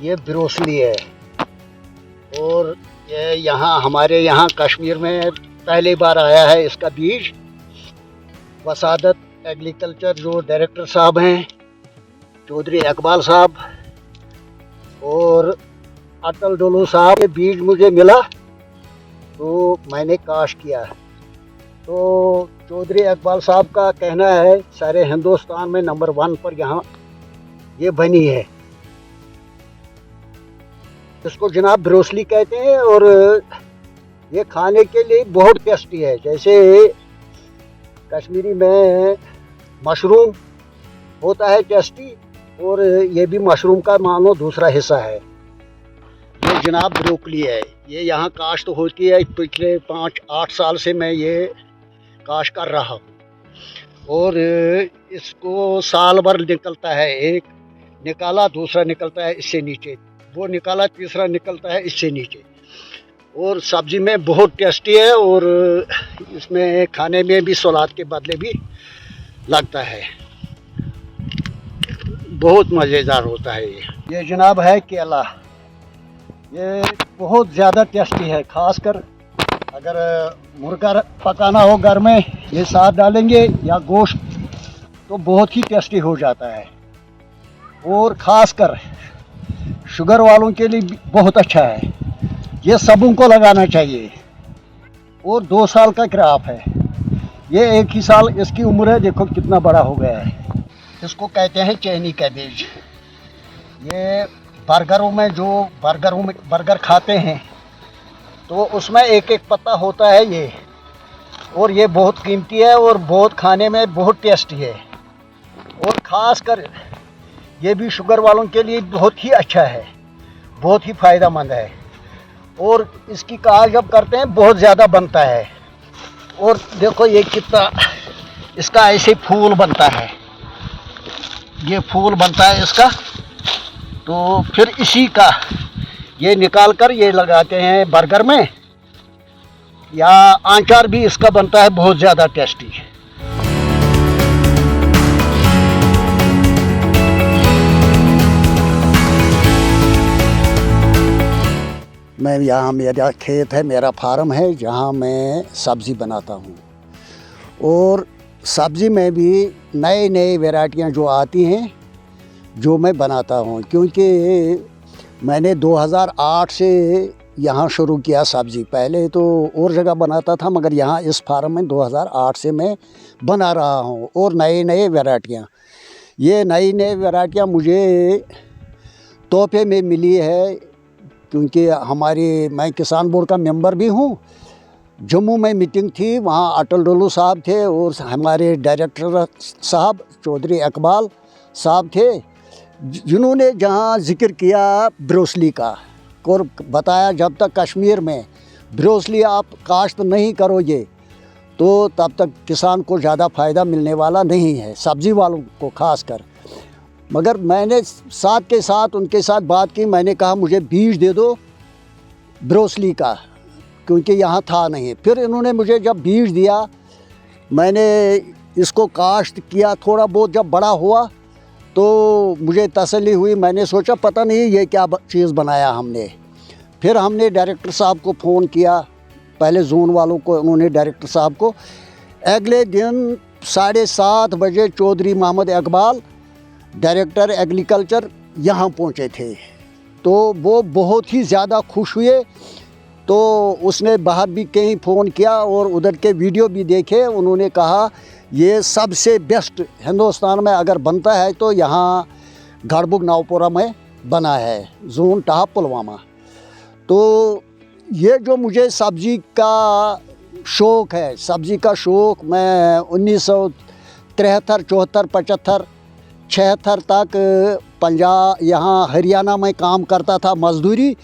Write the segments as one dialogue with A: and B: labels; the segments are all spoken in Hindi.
A: ये ब्रोसली है और ये यहाँ हमारे यहाँ कश्मीर में पहली बार आया है इसका बीज। वसादत एग्रीकल्चर जो डायरेक्टर साहब हैं चौधरी इकबाल साहब और अटल डोलू साहब, ये बीज मुझे मिला तो मैंने काश्त किया। तो चौधरी इकबाल साहब का कहना है सारे हिंदुस्तान में नंबर 1 पर यहाँ ये बनी है। इसको जनाब ब्रोसली कहते हैं और ये खाने के लिए बहुत टेस्टी है। जैसे कश्मीरी में मशरूम होता है टेस्टी, और ये भी मशरूम का मानो दूसरा हिस्सा है। ये जनाब ब्रोकली है, ये यहाँ काश्त होती है। पिछले 5-8 साल से मैं ये काश्त कर रहा हूँ और इसको साल भर निकलता है। एक निकाला, दूसरा निकलता है इससे नीचे, वो निकाला, तीसरा निकलता है इससे नीचे। और सब्ज़ी में बहुत टेस्टी है और इसमें खाने में भी सलाद के बदले भी लगता है, बहुत मज़ेदार होता है। ये जनाब है केला, ये बहुत ज़्यादा टेस्टी है। खासकर अगर मुर्गा पकाना हो घर में, ये साथ डालेंगे या गोश्त तो बहुत ही टेस्टी हो जाता है। और ख़ासकर शुगर वालों के लिए बहुत अच्छा है, ये सबों को लगाना चाहिए। और 2 साल का क्रॉप है ये, एक ही साल इसकी उम्र है। देखो कितना बड़ा हो गया है। इसको कहते हैं चैनी कैबेज। ये बर्गरों में जो बर्गर खाते हैं तो उसमें एक एक पत्ता होता है ये, और ये बहुत कीमती है और बहुत खाने में बहुत टेस्टी है। और ख़ास कर ये भी शुगर वालों के लिए बहुत ही अच्छा है, बहुत ही फ़ायदेमंद है। और इसकी काश्त जब करते हैं बहुत ज़्यादा बनता है। और देखो ये कितना इसका ऐसे फूल बनता है, ये फूल बनता है इसका। तो फिर इसी का ये निकाल कर ये लगाते हैं बर्गर में, या आचार भी इसका बनता है बहुत ज़्यादा टेस्टी। मैं यहाँ, मेरा खेत है, मेरा फार्म है जहाँ मैं सब्ज़ी बनाता हूँ। और सब्ज़ी में भी नए नए वैरायटियाँ जो आती हैं जो मैं बनाता हूँ, क्योंकि मैंने 2008 से यहाँ शुरू किया सब्ज़ी। पहले तो और जगह बनाता था, मगर यहाँ इस फार्म में 2008 से मैं बना रहा हूँ। और नए नए वैरायटियाँ, ये नई नई वैरायटियाँ मुझे तोहफे में मिली है, क्योंकि मैं किसान बोर्ड का मेंबर भी हूँ। जम्मू में मीटिंग थी, वहाँ अटल डोलू साहब थे और हमारे डायरेक्टर साहब चौधरी इकबाल साहब थे, जिन्होंने जहाँ जिक्र किया ब्रोसली का और बताया जब तक कश्मीर में ब्रोसली आप काश्त नहीं करोगे तो तब तक किसान को ज़्यादा फ़ायदा मिलने वाला नहीं है, सब्ज़ी वालों को ख़ास कर। मगर मैंने साथ के साथ उनके साथ बात की, मैंने कहा मुझे बीज दे दो ब्रोसली का, क्योंकि यहाँ था नहीं। फिर इन्होंने मुझे जब बीज दिया, मैंने इसको काश्त किया। थोड़ा बहुत जब बड़ा हुआ तो मुझे तसल्ली हुई, मैंने सोचा पता नहीं ये क्या चीज़ बनाया हमने। फिर हमने डायरेक्टर साहब को फ़ोन किया, पहले जोन वालों को, उन्होंने डायरेक्टर साहब को। अगले दिन 7:30 बजे चौधरी मोहम्मद इकबाल डायरेक्टर एग्रीकल्चर यहाँ पहुँचे थे। तो वो बहुत ही ज़्यादा खुश हुए। तो उसने बाहर भी कहीं फ़ोन किया और उधर के वीडियो भी देखे। उन्होंने कहा ये सबसे बेस्ट हिंदुस्तान में अगर बनता है तो यहाँ गढ़बुग नावपुरा में बना है, जोन टाह पुलवामा। तो ये जो मुझे सब्ज़ी का शौक़ है, सब्ज़ी का शौक़ मैं 1973, 74, 75, 76 तक पंजाब, यहाँ हरियाणा में काम करता था मज़दूरी।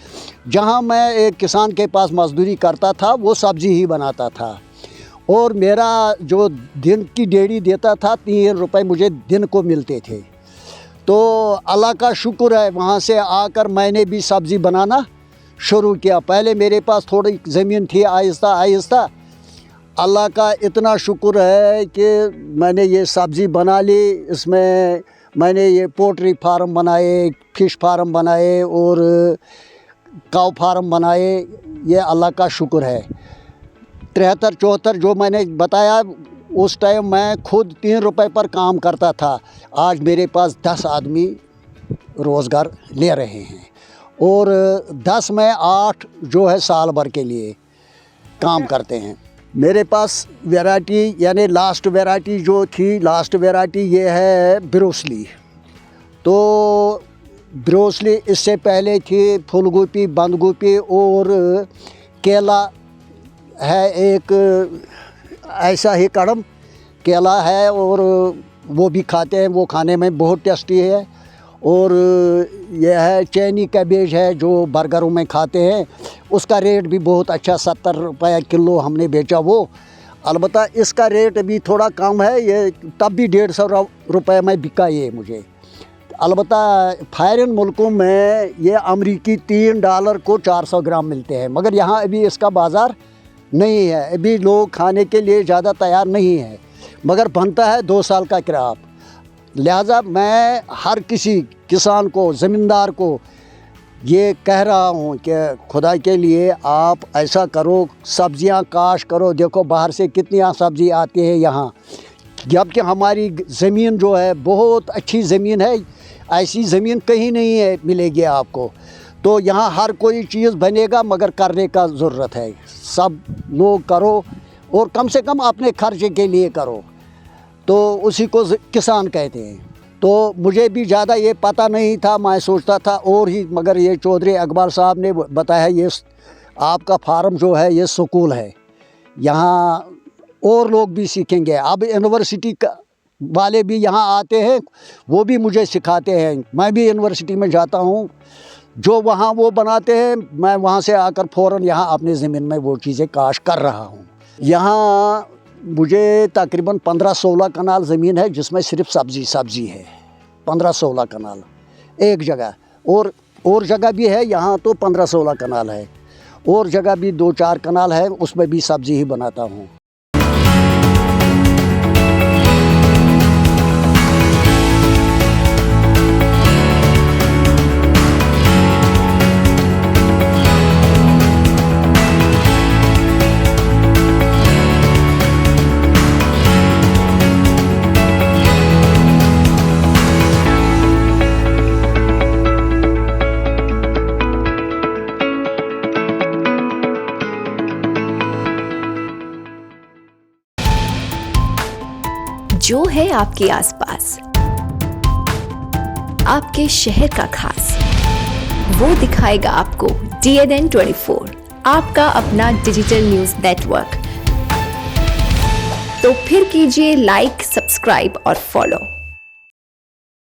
A: जहाँ मैं एक किसान के पास मज़दूरी करता था, वो सब्ज़ी ही बनाता था। और मेरा जो दिन की डेढ़ी देता था 3 रुपए मुझे दिन को मिलते थे। तो अल्लाह का शुक्र है, वहाँ से आकर मैंने भी सब्ज़ी बनाना शुरू किया। पहले मेरे पास थोड़ी ज़मीन थी, आहिस्ता आहिस्ता अल्लाह का इतना शुक्र है कि मैंने ये सब्ज़ी बना ली। इसमें मैंने ये पोल्ट्री फार्म बनाए, फिश फार्म बनाए और काऊ फार्म बनाए। ये अल्लाह का शुक्र है। 73-74 जो मैंने बताया, उस टाइम मैं खुद 3 रुपए पर काम करता था। आज मेरे पास 10 आदमी रोज़गार ले रहे हैं और 10 में 8 जो है साल भर के लिए काम करते हैं। मेरे पास वैरायटी यानी लास्ट वैरायटी जो थी, लास्ट वैरायटी ये है ब्रोसली। तो ब्रोसली इससे पहले थी फूल गोभी, बंद गोभी और केला है, एक ऐसा ही कड़म केला है और वो भी खाते हैं, वो खाने में बहुत टेस्टी है। और यह है चैनी कैबेज है जो बर्गरों में खाते हैं, उसका रेट भी बहुत अच्छा 70 रुपये किलो हमने बेचा वो। अलबत्ता इसका रेट भी थोड़ा कम है, ये तब भी 150 रुपये में बिका ये मुझे। अलबत्ता फॉरेन मुल्कों में ये अमरीकी $3 को 400 ग्राम मिलते हैं, मगर यहाँ अभी इसका बाज़ार नहीं है। अभी लोग खाने के लिए ज़्यादा तैयार नहीं है, मगर बनता है 2 साल का क्रॉप। लिहाजा मैं हर किसी किसान को, ज़मींदार को ये कह रहा हूँ कि खुदा के लिए आप ऐसा करो, सब्जियाँ काश करो। देखो बाहर से कितनी सब्ज़ी आती है यहाँ, जबकि हमारी ज़मीन जो है बहुत अच्छी ज़मीन है, ऐसी ज़मीन कहीं नहीं है मिलेगी आपको। तो यहाँ हर कोई चीज़ बनेगा, मगर करने का ज़रूरत है। सब लोग करो और कम से कम अपने खर्चे के लिए करो, तो उसी को किसान कहते हैं। तो मुझे भी ज़्यादा ये पता नहीं था, मैं सोचता था और ही, मगर ये चौधरी इकबाल साहब ने बताया ये आपका फार्म जो है ये स्कूल है, यहाँ और लोग भी सीखेंगे। अब यूनिवर्सिटी का वाले भी यहाँ आते हैं, वो भी मुझे सिखाते हैं। मैं भी यूनिवर्सिटी में जाता हूँ, जो वहाँ वो बनाते हैं मैं वहाँ से आकर फ़ौरन यहाँ अपनी ज़मीन में वो चीज़ें काश कर रहा हूँ। यहाँ मुझे तकरीबन 15-16 कनाल ज़मीन है जिसमें सिर्फ सब्ज़ी है। 15-16 कनाल एक जगह, और जगह भी है यहाँ तो 15-16 कनाल है, और जगह भी 2-4 कनाल है, उसमें भी सब्ज़ी ही बनाता हूँ।
B: जो है आपके आसपास, आपके शहर का खास, वो दिखाएगा आपको DNN 24, आपका अपना डिजिटल न्यूज नेटवर्क। तो फिर कीजिए लाइक, सब्सक्राइब और फॉलो।